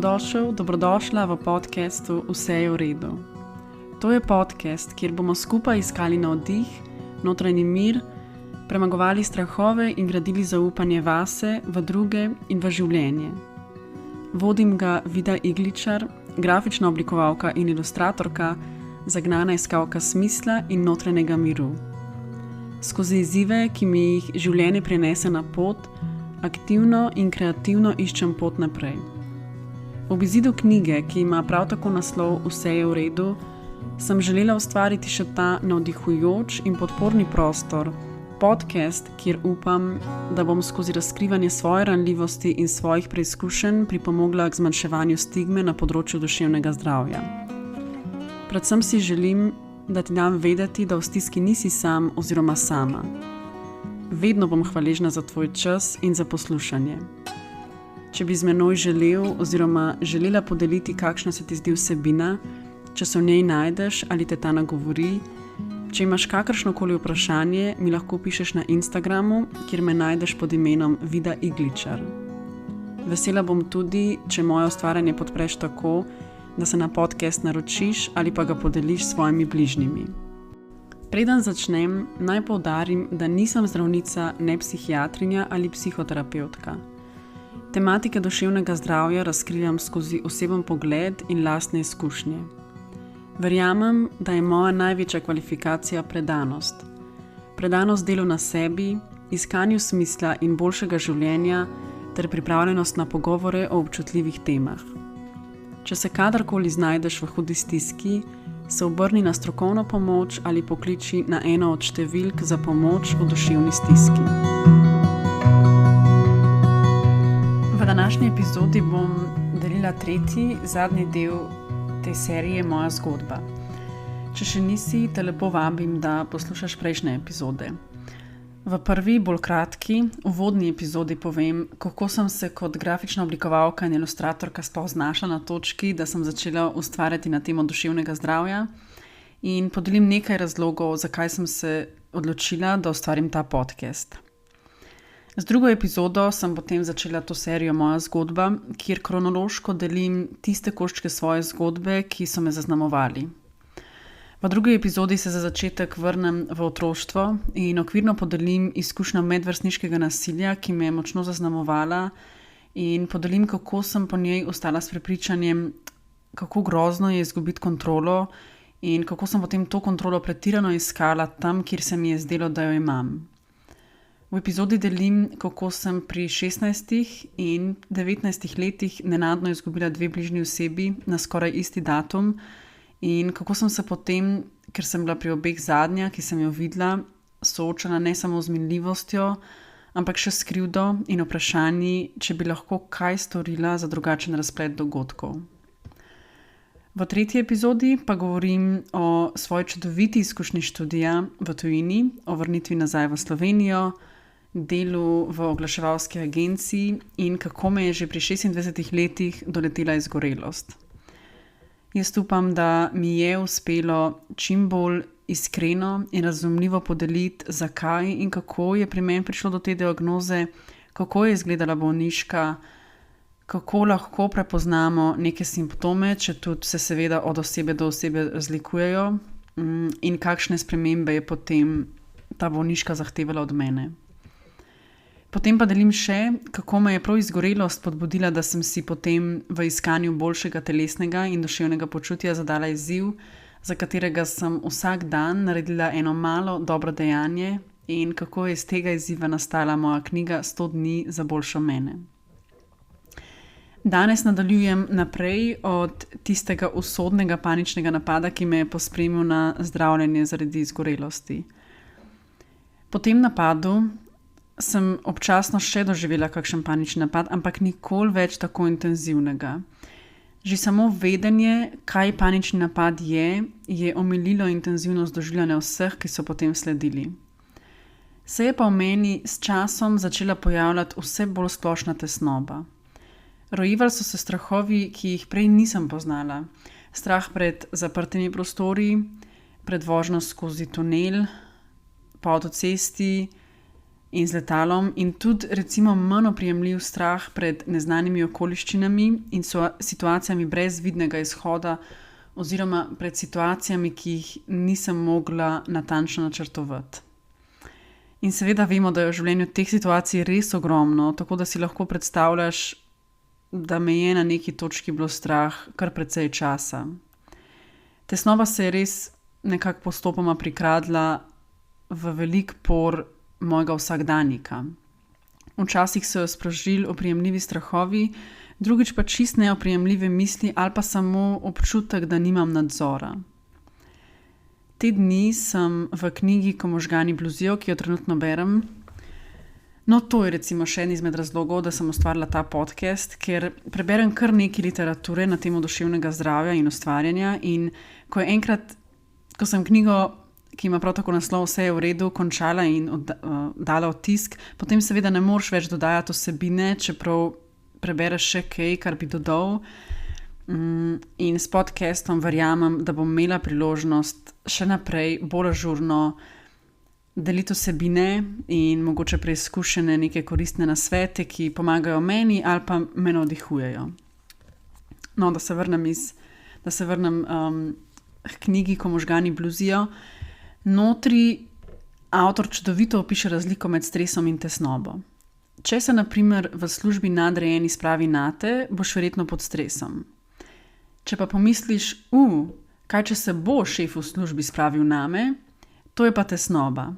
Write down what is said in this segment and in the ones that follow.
Dobrodošla v podcastu Vse je v redu. To je podcast, kjer bomo skupaj iskali navdih, notranji mir, premagovali strahove in gradili zaupanje vase, v druge in v življenje. Vodim ga Vida Igličar, grafična oblikovalka in ilustratorka, zagnana iskalka smisla in notranjega miru. Skozi izzive, ki mi jih življenje prinese na pot, aktivno in kreativno iščem pot naprej. Ob izidu knjige, ki ima prav tako naslov Vse je v redu, sem želela ustvariti še ta navdihujoč in podporni prostor, podcast, kjer upam, da bom skozi razkrivanje svoje ranljivosti in svojih preizkušenj pripomogla k zmanjševanju stigme na področju duševnega zdravja. Predvsem si želim, da ti dam vedeti, da v stiski nisi sam oziroma sama. Vedno bom hvaležna za tvoj čas in za poslušanje. Če bi z menoj želel oziroma želela podeliti, kakšna se ti zdi vsebina, če se v njej najdeš ali te ta nagovori, če imaš kakršnokoli vprašanje, mi lahko pišeš na Instagramu, kjer me najdeš pod imenom Vida Igličar. Vesela bom tudi, če moje ustvarjanje podpreš tako, da se na podcast naročiš ali pa ga podeliš s svojimi bližnjimi. Preden začnem, naj poudarim, da nisem zdravnica, ne psihiatrinja ali psihoterapevtka. Tematike duševnega zdravja razkrivam skozi oseben pogled in lastne izkušnje. Verjamem, da je moja največja kvalifikacija predanost. Predanost delu na sebi, iskanju smisla in boljšega življenja ter pripravljenost na pogovore o občutljivih temah. Če se kadarkoli znajdeš v hudi stiski, se obrni na strokovno pomoč ali pokliči na eno od številk za pomoč v duševni stiski. V današnji epizodi bom delila tretji, zadnji del te serije Moja zgodba. Če še nisi, te lepo vabim, da poslušaš prejšnje epizode. V prvi, bolj kratki, uvodni epizodi povem, kako sem se kot grafična oblikovalka in ilustratorka sploh znašla na točki, da sem začela ustvarjati na temo duševnega zdravja in podelim nekaj razlogov, zakaj sem se odločila, da ustvarim ta podcast. Z drugo epizodo sem potem začela to serijo Moja zgodba, kjer kronološko delim tiste koščke svoje zgodbe, ki so me zaznamovali. V drugi epizodi se za začetek vrnem v otroštvo in okvirno podelim izkušnjo medvrstniškega nasilja, ki me je močno zaznamovala, in podelim, kako sem po njej ostala s prepričanjem, kako grozno je izgubiti kontrolo in kako sem potem to kontrolo pretirano iskala tam, kjer se mi je zdelo, da jo imam. V epizodi delim, kako sem pri 16 in 19 letih nenadno izgubila 2 bližnji osebi na skoraj isti datum, in kako sem se potem, ker sem bila pri obeh zadnja, ki sem jo videla, soočala ne samo z minljivostjo, ampak še s krivdo in vprašanji, če bi lahko kaj storila za drugačen razplet dogodkov. V tretji epizodi pa govorim o svoji čudoviti izkušnji študija v tujini, o vrnitvi nazaj v Slovenijo, delu v oglaševalski agenciji in kako me je že pri 26 letih doletela izgorelost. Jaz upam, da mi je uspelo čim bolj iskreno in razumljivo podeliti, zakaj in kako je pri meni prišlo do te diagnoze, kako je izgledala bolniška, kako lahko prepoznamo neke simptome, če tudi se seveda od osebe do osebe razlikujejo, in kakšne spremembe je potem ta bolniška zahtevala od mene. Potem pa delim še, kako me je prav izgorelost spodbudila, da sem si potem v iskanju boljšega telesnega in duševnega počutja zadala izziv, za katerega sem vsak dan naredila eno malo dobro dejanje, in kako je iz tega izziva nastala moja knjiga 100 dni za boljšo mene. Danes nadaljujem naprej od tistega usodnega paničnega napada, ki me je pospremil na zdravljenje zaradi izgorelosti. Po tem napadu sem občasno še doživela kakšen panični napad, ampak nikoli več tako intenzivnega. Že samo vedenje, kaj panični napad je omililo intenzivnost doživljanja vseh, ki so potem sledili. Se je pa v meni s časom začela pojavljati vse bolj splošna tesnoba. Rojevali so se strahovi, ki jih prej nisem poznala. Strah pred zaprtimi prostori, pred vožnjo skozi tunel, po avtocesti in z letalom, in tudi recimo manj oprijemljiv strah pred neznanimi okoliščinami in situacijami brez vidnega izhoda, oziroma pred situacijami, ki jih nisem mogla natančno načrtovati. In seveda vemo, da je v življenju teh situacij res ogromno, tako da si lahko predstavljaš, da me je na neki točki bilo strah kar precej časa. Tesnoba se je res nekako postopoma prikradla v velik por mojega vsakdanjika. Včasih so jo sprožili oprijemljivi strahovi, drugič pa čist neoprijemljive misli ali pa samo občutek, da nimam nadzora. Te dni sem v knjigi Ko možgani bluzijo, ki jo trenutno berem. No, to je recimo še en izmed razlogov, da sem ustvarila ta podcast, ker preberem kar nekaj literature na temo duševnega zdravja in ustvarjanja, in ko sem knjigo, ki ima prav tako naslov Vse je v redu, končala in dala v tisk, potem seveda ne moreš več dodajati vsebine, čeprav prebereš še kaj, kar bi dodal. In s podcastom verjamem, da bom imela priložnost še naprej bolj ažurno deliti vsebine in mogoče preizkušene neke koristne nasvete, ki pomagajo meni ali pa me navdihujejo. No, da se vrnem k knjigi Ko možgani bluzijo. Notri avtor čudovito opiše razliko med stresom in tesnobo. Če se na primer v službi nadrejeni spravi nate, boš verjetno pod stresom. Če pa pomisliš, kaj če se bo šef v službi spravil name, to je pa tesnoba.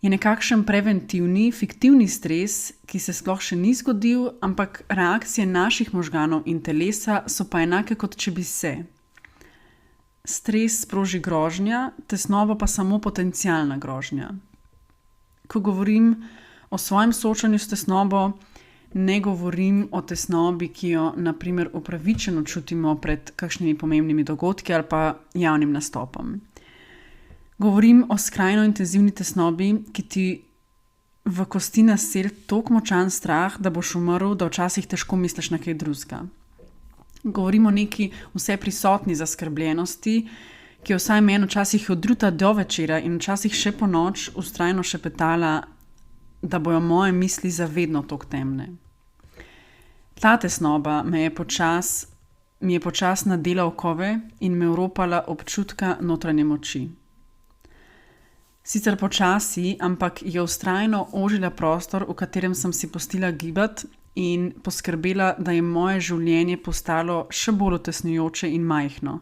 Je nekakšen preventivni, fiktivni stres, ki se sploh še ni zgodil, ampak reakcije naših možganov in telesa so pa enake, kot če bi se. Stres sproži grožnja, tesnoba pa samo potencialna grožnja. Ko govorim o svojem soočanju s tesnobo, ne govorim o tesnobi, ki jo na primer upravičeno čutimo pred kakšnimi pomembnimi dogodki ali pa javnim nastopom. Govorim o skrajno intenzivni tesnobi, ki ti v kosti naseli toliko močan strah, da boš umrl, da včasih težko misliš na kaj drugega. Govorim o neki vse prisotni zaskrbljenosti, ki je vsaj meni včasih od jutra do večera in včasih še po noč vztrajno šepetala, da bojo moje misli zavedno toliko temne. Ta tesnoba mi je počas nadela okove in me oropala občutka notranje moči. Sicer počasi, ampak je vztrajno ožila prostor, v katerem sem si pustila gibati in poskrbela, da je moje življenje postalo še bolj utesnjujoče in majhno.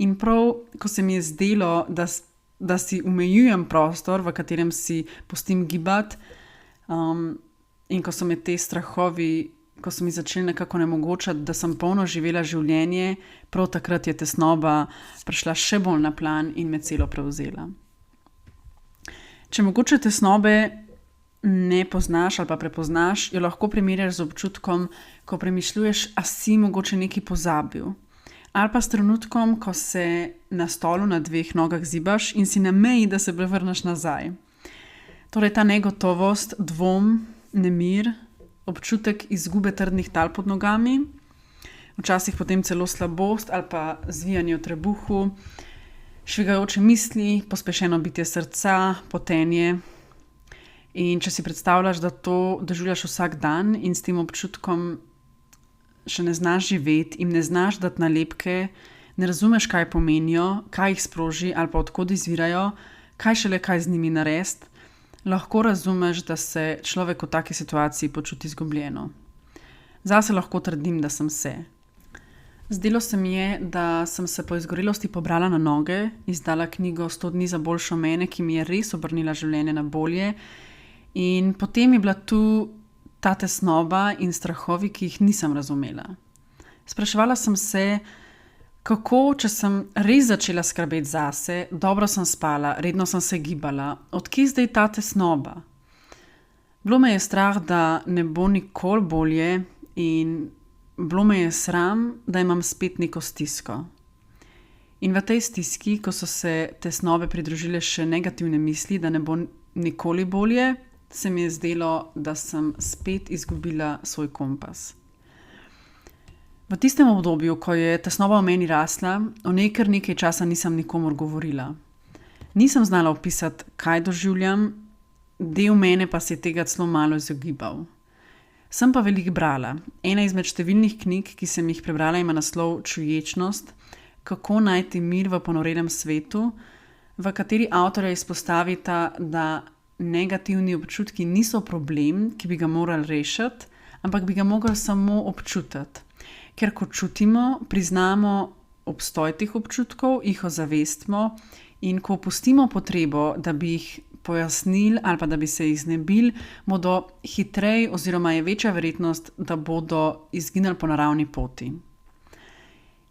In prav, ko se mi je zdelo, da si omejujem prostor, v katerem si pustim gibati, in ko so me te strahovi, ko so mi začeli nekako onemogočati, da sem polno živela življenje, prav takrat je tesnoba prišla še bolj na plan in me celo prevzela. Če mogoče tesnobe ne poznaš ali pa prepoznaš, jo lahko primerjaš z občutkom, ko premišljuješ, a si mogoče nekaj pozabil. Ali pa s trenutkom, ko se na stolu na 2 nogah zibaš in si na meji, da se prevrneš nazaj. Torej ta negotovost, dvom, nemir, občutek izgube trdnih tal pod nogami, včasih potem celo slabost ali pa zvijanje v trebuhu, švigajoče misli, pospešeno bitje srca, potenje. In če si predstavljaš, da to doživljaš vsak dan in s tem občutkom še ne znaš živeti in ne znaš dati nalepke, ne razumeš, kaj pomenijo, kaj jih sproži ali pa odkod izvirajo, kaj šele kaj z njimi narediti, lahko razumeš, da se človek v taki situaciji počuti izgubljeno. Zase lahko trdim, da sem se. Zdelo se mi je, da sem se po izgorelosti pobrala na noge, izdala knjigo 100 dni za boljšo mene, ki mi je res obrnila življenje na bolje, in potem je bila tu ta tesnoba in strahovi, ki jih nisem razumela. Spraševala sem se, kako, če sem res začela skrbeti zase, dobro sem spala, redno sem se gibala, odkje zdaj ta tesnoba? Bilo me je strah, da ne bo nikoli bolje, in bilo me je sram, da imam spet neko stisko. In v tej stiski, ko so se tesnobe pridružile še negativne misli, da ne bo nikoli bolje, se mi je zdelo, da sem spet izgubila svoj kompas. V tistem obdobju, ko je tesnoba v meni rasla, o njej kar nekaj časa nisem nikomur govorila. Nisem znala opisati, kaj doživljam, del mene pa se je tega celo malo izogibal. Sem pa veliko brala. Ena izmed številnih knjig, ki sem jih prebrala, ima naslov Čuječnost, kako najti mir v ponorenem svetu, v kateri avtorja izpostavita, da negativni občutki niso problem, ki bi ga morali rešiti, ampak bi ga morali samo občutiti. Ker ko čutimo, priznamo obstoj teh občutkov, jih ozavestimo in ko opustimo potrebo, da bi jih pojasnili ali pa da bi se jih znebili, bodo hitreje oziroma je večja verjetnost, da bodo izginili po naravni poti.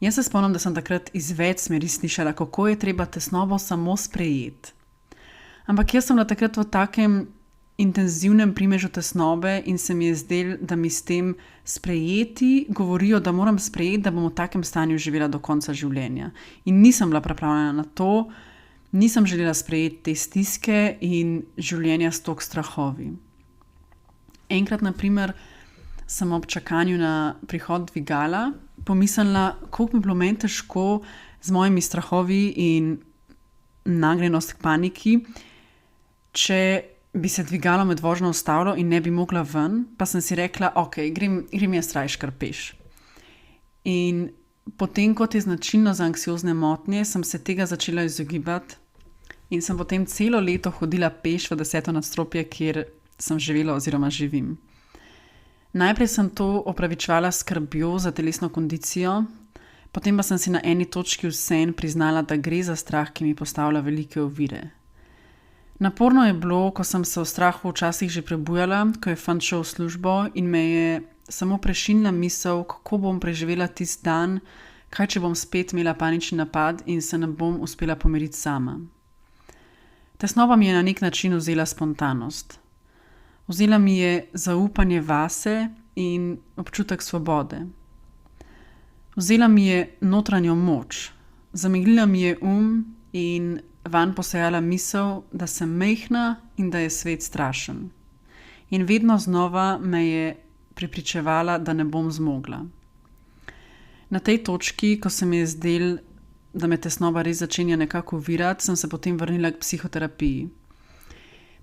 Jaz se spomnim, da sem takrat iz več smeri slišala, kako je treba tesnobo samo sprejeti. Ampak jaz sem bila takrat v takem intenzivnem primežu tesnobe in se mi je zdelo, da mi s tem sprejeti govorijo, da moram sprejeti, da bom v takem stanju živela do konca življenja. In nisem bila pripravljena na to, nisem želela sprejeti te stiske in življenja s toliko strahovi. Enkrat, na primer, sem ob čakanju na prihod dvigala pomislila, koliko bi bilo meni težko z mojimi strahovi in nagnjenost k paniki, če bi se dvigalo med vožnjo ustavilo in ne bi mogla ven, pa sem si rekla, ok, grem jaz rajš kar peš. In potem, kot je značilno za anksiozne motnje, sem se tega začela izogibati in sem potem celo leto hodila peš v 10. nadstropje, kjer sem živela oziroma živim. Najprej sem to opravičevala s skrbjo za telesno kondicijo, potem pa sem si na eni točki vseeno priznala, da gre za strah, ki mi postavlja velike ovire. Naporno je bilo, ko sem se v strahu včasih že prebujala, ko je fant šel v službo in me je samo prešinila misel, kako bom preživela tisti dan, kaj če bom spet imela panični napad in se ne bom uspela pomiriti sama. Tesnoba mi je na nek način vzela spontanost. Vzela mi je zaupanje vase in občutek svobode. Vzela mi je notranjo moč, zameglila mi je in vanj posejala misel, da sem majhna in da je svet strašen. In vedno znova me je prepričevala, da ne bom zmogla. Na tej točki, ko se mi je zdelo, da me tesnoba res začenja nekako ovirati, sem se potem vrnila k psihoterapiji.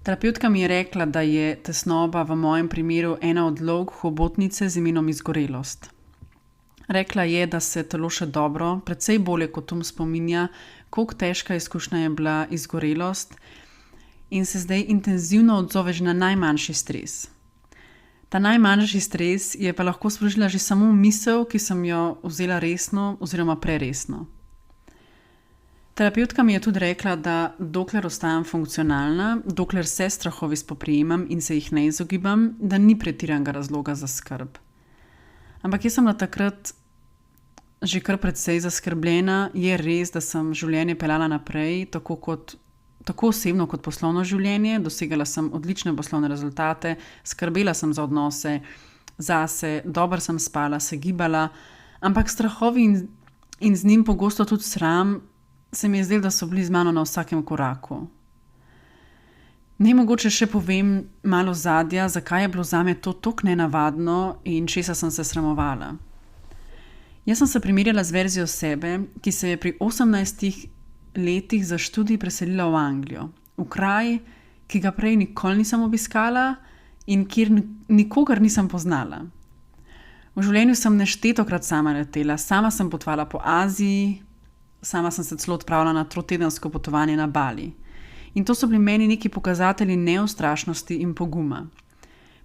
Terapeutka mi je rekla, da je tesnoba v mojem primeru ena od vlog hobotnice z imenom izgorelost. Rekla je, da se telo še dobro, precej bolje kot spominja, koliko težka izkušnja je bila izgorelost in se zdaj intenzivno odzove že na najmanjši stres. Ta najmanjši stres je pa lahko sprožila že samo misel, ki sem jo vzela resno oziroma preresno. Terapeutka mi je tudi rekla, da dokler ostajam funkcionalna, dokler se strahovi spoprijemam in se jih ne izogibam, da ni pretiranega razloga za skrb. Ampak jaz sem bila takrat že kar precej zaskrbljena. Je res, da sem življenje peljala naprej, tako osebno kot poslovno življenje. Dosegala sem odlične poslovne rezultate, skrbela sem za odnose, zase, dobro sem spala, se gibala, ampak strahovi in z njim pogosto tudi sram se mi je zdelo, da so bili z mano na vsakem koraku. Naj mogoče še povem malo zadja, zakaj je bilo zame to tako nenavadno in česa sem se sramovala. Jaz sem se primerjala z verzijo sebe, ki se je pri 18 letih za študij preselila v Anglijo, v kraj, ki ga prej nikoli nisem obiskala in kjer nikogar nisem poznala. V življenju sem neštetokrat sama letela, sama sem potovala po Aziji, sama sem se celo odpravila na 3-tedensko potovanje na Bali. In to so bili meni neki pokazatelji neustrašnosti in poguma.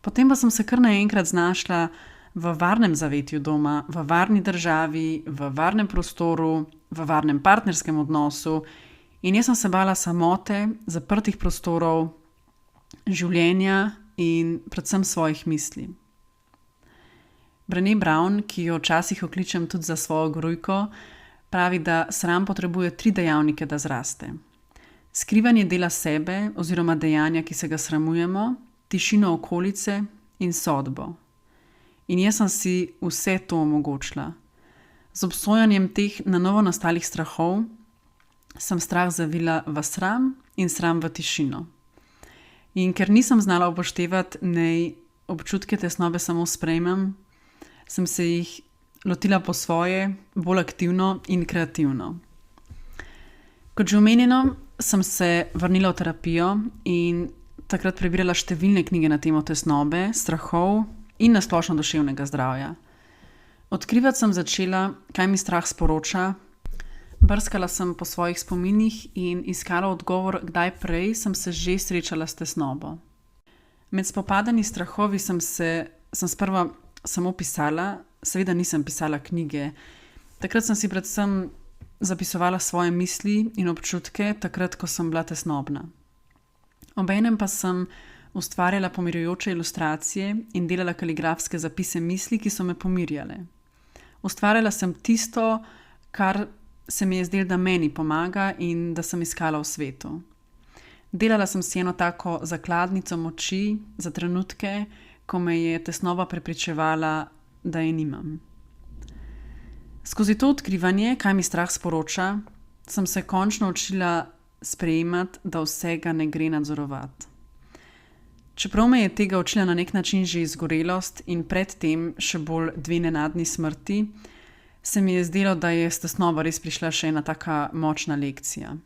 Potem pa sem se kar naenkrat znašla v varnem zavetju doma, v varni državi, v varnem prostoru, v varnem partnerskem odnosu in jaz sem se bala samote, zaprtih prostorov, življenja in predvsem svojih misli. Brené Brown, ki jo včasih okličem tudi za svojo grujko, pravi, da sram potrebuje 3 dejavnike, da zraste. Skrivanje dela sebe oziroma dejanja, ki se ga sramujemo, tišino okolice in sodbo. In jaz sem si vse to omogočila. Z obsojanjem teh na novo nastalih strahov sem strah zavila v sram in sram v tišino. In ker nisem znala upoštevati, naj občutke tesnobe samo sprejmem, sem se jih lotila po svoje, bolj aktivno in kreativno. Kot že omenjeno, sem se vrnila v terapijo in takrat prebirala številne knjige na temo tesnobe, strahov in nasplošno duševnega zdravja. Odkrivati sem začela, kaj mi strah sporoča, brskala sem po svojih spominih in iskala odgovor, kdaj prej sem se že srečala s tesnobo. Med spopadanji s strahovi sem sprva samo pisala, seveda nisem pisala knjige. Takrat sem si predvsem zapisovala svoje misli in občutke, takrat, ko sem bila tesnobna. Obenem pa sem ustvarjala pomirjujoče ilustracije in delala kaligrafske zapise misli, ki so me pomirjale. Ustvarjala sem tisto, kar se mi je zdelo, da meni pomaga in da sem iskala v svetu. Delala sem si eno tako zakladnico moči za trenutke, ko me je tesnoba prepričevala, da je nimam. Skozi to odkrivanje, kaj mi strah sporoča, sem se končno učila sprejemati, da vsega ne gre nadzorovati. Čeprav me je tega učila na nek način že izgorelost in predtem še bolj 2 nenadni smrti, se mi je zdelo, da je s tesnobo res prišla še ena taka močna lekcija.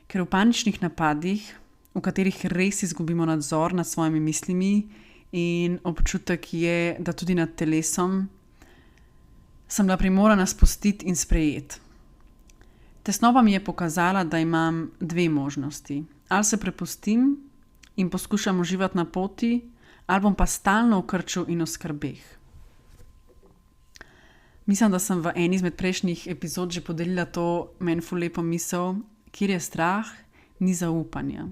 Ker v paničnih napadih, v katerih res izgubimo nadzor nad svojimi mislimi in občutek je, da tudi nad telesom, sem bila primorana spustiti in sprejeti. Tesnoba mi je pokazala, da imam 2 možnosti. Ali se prepustim in poskušam uživati na poti, ali bom pa stalno v krču in v skrbeh. Mislim, da sem v eni izmed prejšnjih epizod že podelila to meni ful lepo misel, kjer je strah, ni zaupanja.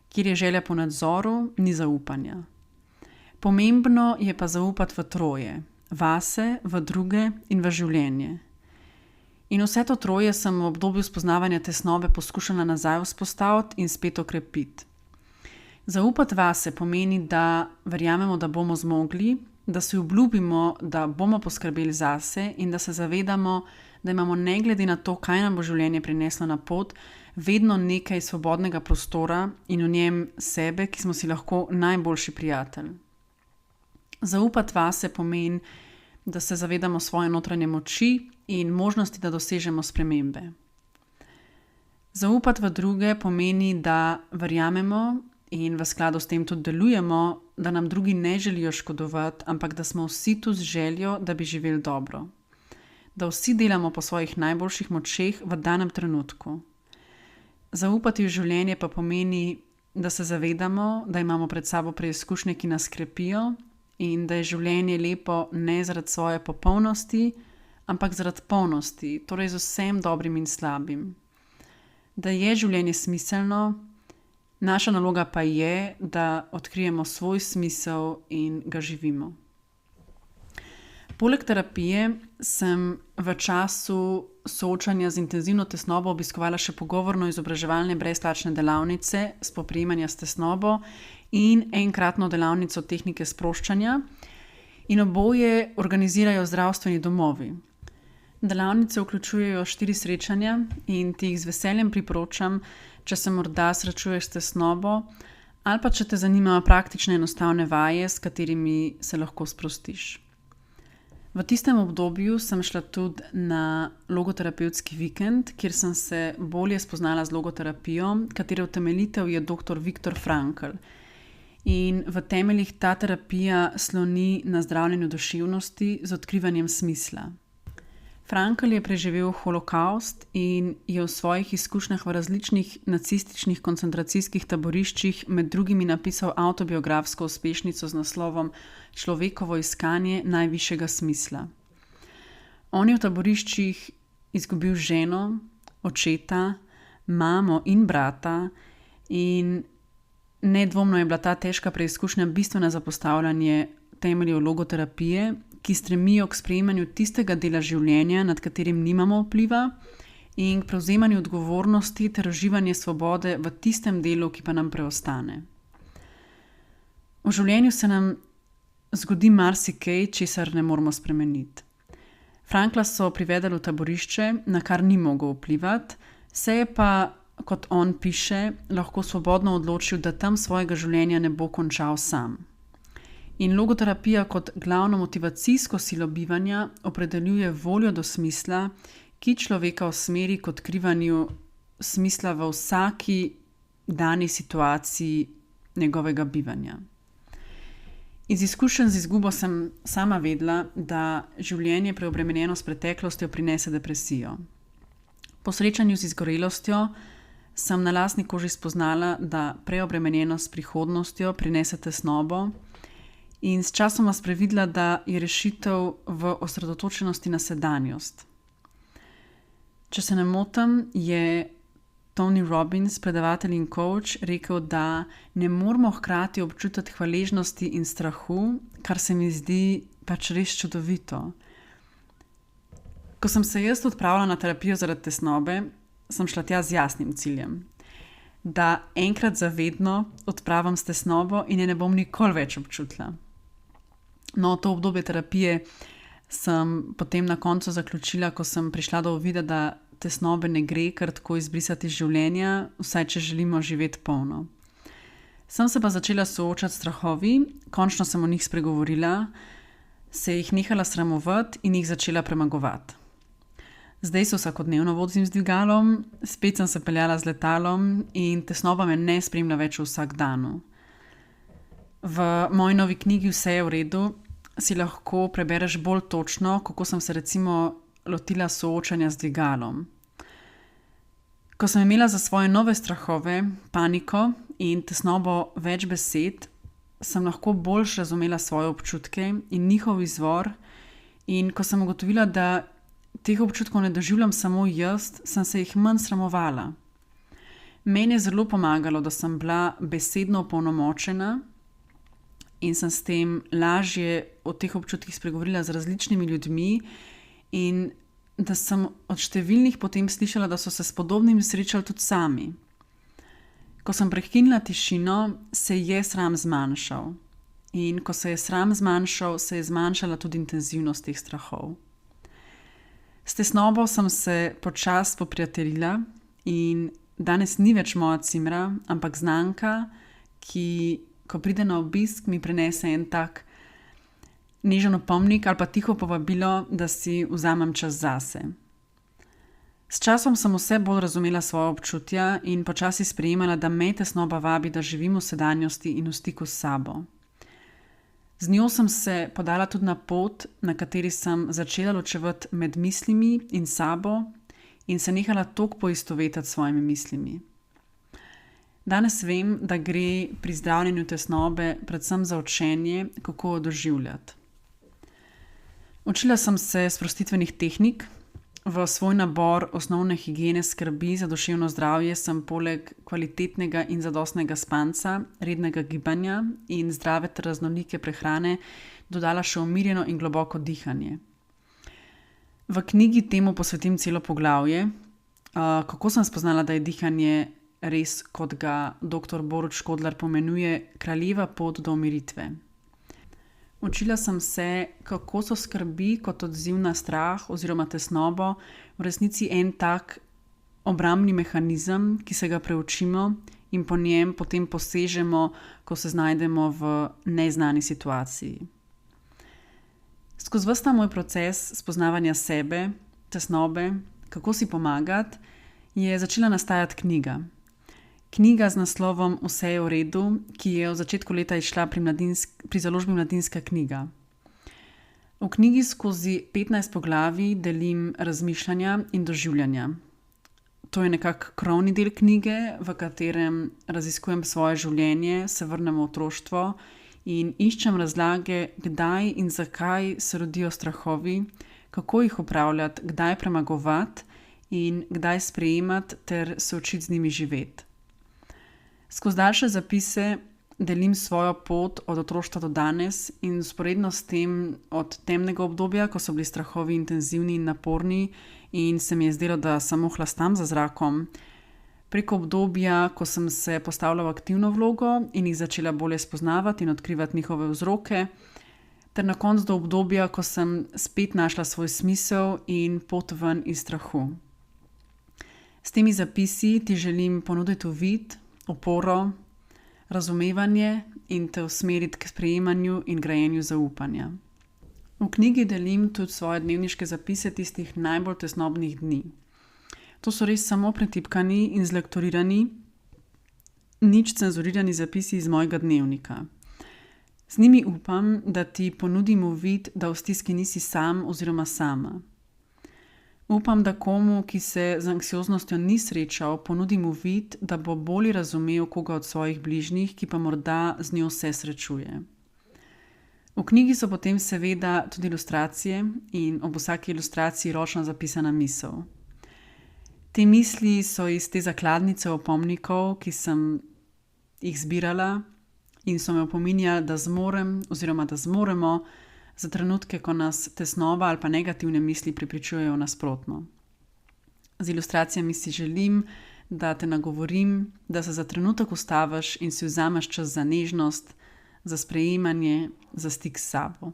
Kjer je želja po nadzoru, ni zaupanja. Pomembno je pa zaupati v troje, vase, v druge in v življenje. In vse to troje sem v obdobju spoznavanja tesnobe poskušala nazaj vzpostaviti in spet okrepiti. Zaupati vase pomeni, da verjamemo, da bomo zmogli, da si obljubimo, da bomo poskrbeli zase in da se zavedamo, da imamo ne glede na to, kaj nam bo življenje prineslo na pot, vedno nekaj svobodnega prostora in v njem sebe, ki smo si lahko najboljši prijatelj. Zaupati vase pomeni, da se zavedamo svoje notranje moči in možnosti, da dosežemo spremembe. Zaupati v druge pomeni, da verjamemo in v skladu s tem tudi delujemo, da nam drugi ne želijo škodovati, ampak da smo vsi tu z željo, da bi živeli dobro. Da vsi delamo po svojih najboljših močeh v danem trenutku. Zaupati v življenje pa pomeni, da se zavedamo, da imamo pred sabo preizkušnje, ki nas krepijo in da je življenje lepo ne zaradi svoje popolnosti, ampak zaradi polnosti, torej z vsem dobrim in slabim. Da je življenje smiselno, naša naloga pa je, da odkrijemo svoj smisel in ga živimo. Poleg terapije sem v času soočanja z intenzivno tesnobo obiskovala še pogovorno-izobraževalne brezplačne delavnice spoprijemanja s tesnobo in enkratno delavnico tehnike sproščanja in oboje organizirajo zdravstveni domovi. Delavnice vključujejo 4 srečanja in ti jih z veseljem priporočam, če se morda srečuješ s tesnobo ali pa če te zanimajo praktične enostavne vaje, s katerimi se lahko sprostiš. V tistem obdobju sem šla tudi na logoterapevtski vikend, kjer sem se bolje spoznala z logoterapijo, katere utemeljitelj je dr. Viktor Frankl. In v temeljih ta terapija sloni na zdravljenju duševnosti z odkrivanjem smisla. Frankl je preživel holokavst in je v svojih izkušnjah v različnih nacističnih koncentracijskih taboriščih med drugimi napisal avtobiografsko uspešnico z naslovom Človekovo iskanje najvišjega smisla. On je v taboriščih izgubil ženo, očeta, mamo in brata in nedvomno je bila ta težka preizkušnja bistvena za postavljanje temeljev logoterapije, ki stremijo k sprejemanju tistega dela življenja, nad katerim nimamo vpliva, in k prevzemanju odgovornosti ter uživanje svobode v tistem delu, ki pa nam preostane. V življenju se nam zgodi marsikaj, česar ne moremo spremeniti. Frankla so privedali v taborišče, na kar ni mogel vplivati, se je pa, kot on piše, lahko svobodno odločil, da tam svojega življenja ne bo končal sam. In logoterapija kot glavno motivacijsko silo bivanja opredeljuje voljo do smisla, ki človeka usmeri k odkrivanju smisla v vsaki dani situaciji njegovega bivanja. Iz izkušenj z izgubo sem sama vedela, da življenje preobremenjeno s preteklostjo prinese depresijo. Po srečanju z izgorelostjo sem na lastni koži spoznala, da preobremenjenost s prihodnostjo prinese tesnobo in s časoma sprevidela, da je rešitev v osredotočenosti na sedanjost. Če se ne motim, je Tony Robbins, predavatelj in coach, rekel, da ne moramo hkrati občutiti hvaležnosti in strahu, kar se mi zdi pač res čudovito. Ko sem se jaz odpravila na terapijo zaradi tesnobe, sem šla tja z jasnim ciljem, da enkrat zavedno odpravim s tesnobo in je ne bom nikoli več občutila. No, to obdobje terapije sem potem na koncu zaključila, ko sem prišla do uvida, da tesnobe ne gre kar tako izbrisati iz življenja, vsaj če želimo živeti polno. Sem se pa začela soočati s strahovi, končno sem o njih spregovorila, se jih nehala sramovati in jih začela premagovati. Zdaj se vsakodnevno vozim z dvigalom, spet sem se peljala z letalom in tesnoba me ne spremlja več vsak dan. V moji novi knjigi Vse je v redu si lahko prebereš bolj točno, kako sem se recimo lotila soočanja z dvigalom. Ko sem imela za svoje nove strahove, paniko in tesnobo več besed, sem lahko bolj razumela svoje občutke in njihov izvor, in ko sem ugotovila, da teh občutkov ne doživljam samo jaz, sem se jih manj sramovala. Meni je zelo pomagalo, da sem bila besedno opolnomočena in sem s tem lažje o teh občutkih spregovorila z različnimi ljudmi in da sem od številnih potem slišala, da so se s podobnim srečali tudi sami. Ko sem prekinila tišino, se je sram zmanjšal. In ko se je sram zmanjšal, se je zmanjšala tudi intenzivnost teh strahov. S tesnobo sem se počasi poprijateljila in danes ni več moja cimra, ampak znanka, ki, ko pride na obisk, mi prinese en tak nežen opomnik ali pa tiho povabilo, da si vzamem čas zase. S časom sem vse bolj razumela svoja občutja in počasi sprejemala, da me tesnoba vabi, da živim v sedanjosti in v stiku s sabo. Z njo sem se podala tudi na pot, na kateri sem začela ločevati med mislimi in sabo in se nehala toliko poistovetiti s svojimi mislimi. Danes vem, da gre pri zdravljenju tesnobe predvsem za učenje, kako jo doživljati. Učila sem se sprostitvenih tehnik. V svoj nabor osnovne higiene skrbi za duševno zdravje sem poleg kvalitetnega in zadostnega spanca, rednega gibanja in zdrave ter raznolike prehrane dodala še umirjeno in globoko dihanje. V knjigi temu posvetim celo poglavje, kako sem spoznala, da je dihanje res, kot ga dr. Borut Škodlar pomenuje, kraljeva pot do umiritve. Učila sem se, kako so skrbi kot odziv na strah oziroma tesnobo v resnici en tak obrambni mehanizem, ki se ga preučimo in po njem potem posežemo, ko se znajdemo v neznani situaciji. Skozi ves ta moj proces spoznavanja sebe, tesnobe, kako si pomagati, je začela nastajati knjiga. Knjiga z naslovom Vse je v redu, ki je v začetku leta izšla pri založbi Mladinska knjiga. V knjigi skozi 15 poglavij delim razmišljanja in doživljanja. To je nekako krovni del knjige, v katerem raziskujem svoje življenje, se vrnem v otroštvo in iščem razlage, kdaj in zakaj se rodijo strahovi, kako jih upravljati, kdaj premagovati in kdaj sprejemati ter se učiti z njimi živeti. Skozi daljše zapise delim svojo pot od otroštva do danes in vzporedno s tem od temnega obdobja, ko so bili strahovi intenzivni in naporni in se mi je zdelo, da samo hlastam za zrakom, preko obdobja, ko sem se postavila v aktivno vlogo in jih začela bolje spoznavati in odkrivati njihove vzroke, ter na koncu do obdobja, ko sem spet našla svoj smisel in pot ven iz strahu. S temi zapisi ti želim ponuditi uvid, oporo, razumevanje in te usmeriti k sprejemanju in grajenju zaupanja. V knjigi delim tudi svoje dnevniške zapise tistih najbolj tesnobnih dni. To so res samo pretipkani in zlektorirani nič cenzurirani zapisi iz mojega dnevnika. Z njimi upam, da ti ponudim uvid, da v stiski nisi sam oziroma sama. Upam, da komu, ki se z anksioznostjo ni srečal, ponudim uvid, da bo bolj razumel koga od svojih bližnjih, ki pa morda z njo se srečuje. V knjigi so potem seveda tudi ilustracije in ob vsaki ilustraciji ročno zapisana misel. Te misli so iz te zakladnice opomnikov, ki sem jih zbirala in so me opominjali, da zmorem oziroma da zmoremo za trenutke, ko nas tesnoba ali pa negativne misli prepričujejo nasprotno. Z ilustracijami si želim, da te nagovorim, da se za trenutek ustaviš in si vzameš čas za nežnost, za sprejemanje, za stik s sabo.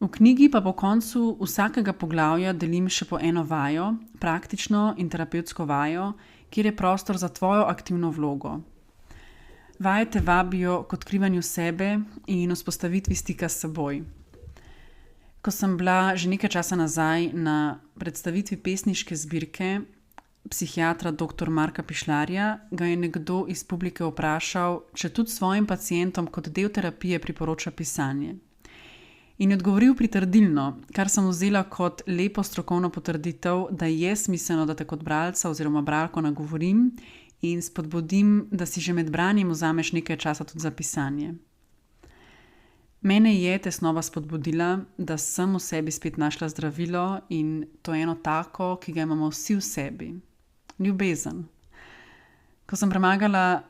V knjigi pa po koncu vsakega poglavja delim še po eno vajo, praktično in terapevtsko vajo, kjer je prostor za tvojo aktivno vlogo. Vaje te vabijo k odkrivanju sebe in vzpostavitvi stika s seboj. Ko sem bila že nekaj časa nazaj na predstavitvi pesniške zbirke psihiatra dr. Marka Pišljarja, ga je nekdo iz publike vprašal, če tudi svojim pacientom kot del terapije priporoča pisanje. In je odgovoril pritrdilno, kar sem vzela kot lepo strokovno potrditev, da je smiselno, da te kot bralca oziroma bralko nagovorim in spodbudim, da si že med branjem vzameš nekaj časa tudi za pisanje. Mene je tesnoba spodbudila, da sem v sebi spet našla zdravilo in to je eno tako, ki ga imamo vsi v sebi. Ljubezen. Ko sem premagala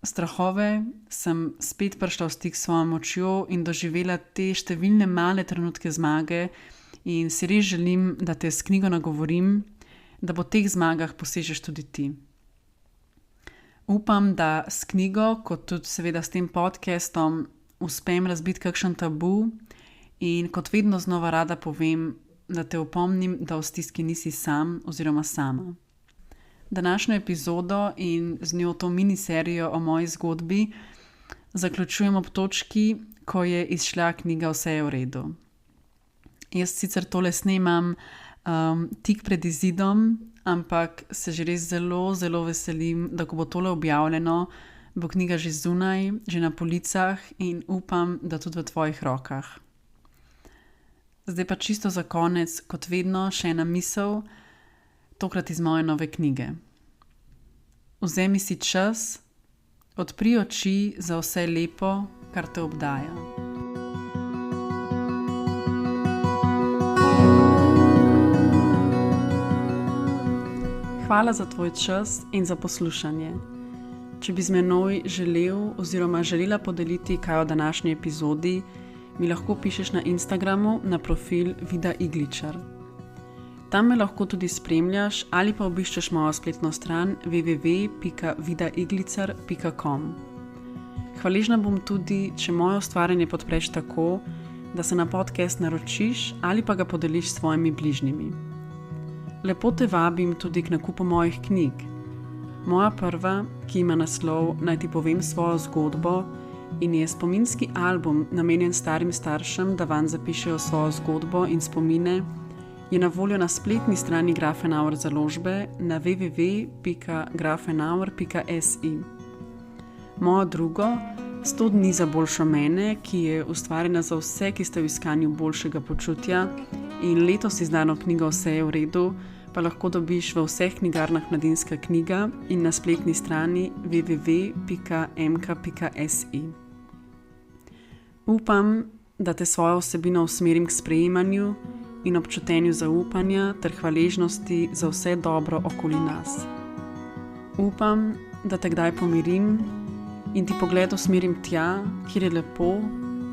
strahove, sem spet prišla v stik s svojo močjo in doživela te številne male trenutke zmage in si res želim, da te s knjigo nagovorim, da po teh zmagah posežeš tudi ti. Upam, da s knjigo, kot tudi seveda s tem podcastom, uspem razbiti kakšen tabu in kot vedno znova rada povem, da te opomnim, da v stiski nisi sam oziroma sama. Današnjo epizodo in z njo to miniserijo o moji zgodbi zaključujem ob točki, ko je izšla knjiga Vse je v redu. Jaz sicer tole snemam tik pred izidom, ampak se že res zelo, zelo veselim, da ko bo tole objavljeno, bo knjiga že zunaj, že na policah in upam, da tudi v tvojih rokah. Zdaj pa čisto za konec, kot vedno, še ena misel, tokrat iz moje nove knjige. Vzemi si čas, odpri oči za vse lepo, kar te obdaja. Hvala za tvoj čas in za poslušanje. Če bi z menoj želel oziroma želela podeliti kaj o današnji epizodi, mi lahko pišeš na Instagramu na profil Vida Igličar. Tam me lahko tudi spremljaš ali pa obiščeš mojo spletno stran www.vidaiglicar.com. Hvaležna bom tudi, če moje ustvarjanje podpreš tako, da se na podcast naročiš ali pa ga podeliš s svojimi bližnjimi. Lepo te vabim tudi k nakupu mojih knjig. Moja prva, ki ima naslov Naj ti povem svojo zgodbo in je spominski album namenjen starim staršem, da vanj zapišejo svojo zgodbo in spomine, je na voljo na spletni strani Grafenauer založbe na www.grafenauer.si. Mojo drugo, 100 dni za boljšo mene, ki je ustvarjena za vse, ki ste v iskanju boljšega počutja in letos izdano knjigo Vse je v redu, pa lahko dobiš v vseh knjigarnah Mladinska knjiga in na spletni strani www.mk.si. Upam, da te svojo vsebino usmerim k sprejemanju in občutenju zaupanja ter hvaležnosti za vse dobro okoli nas. Upam, da te kdaj pomirim in ti pogled usmerim tja, kjer je lepo,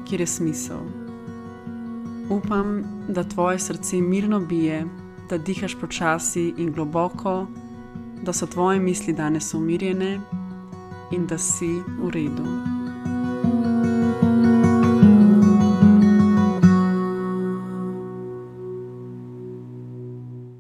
kjer je smisel. Upam, da tvoje srce mirno bije, da dihaš počasi in globoko, da so tvoje misli danes umirjene in da si v redu.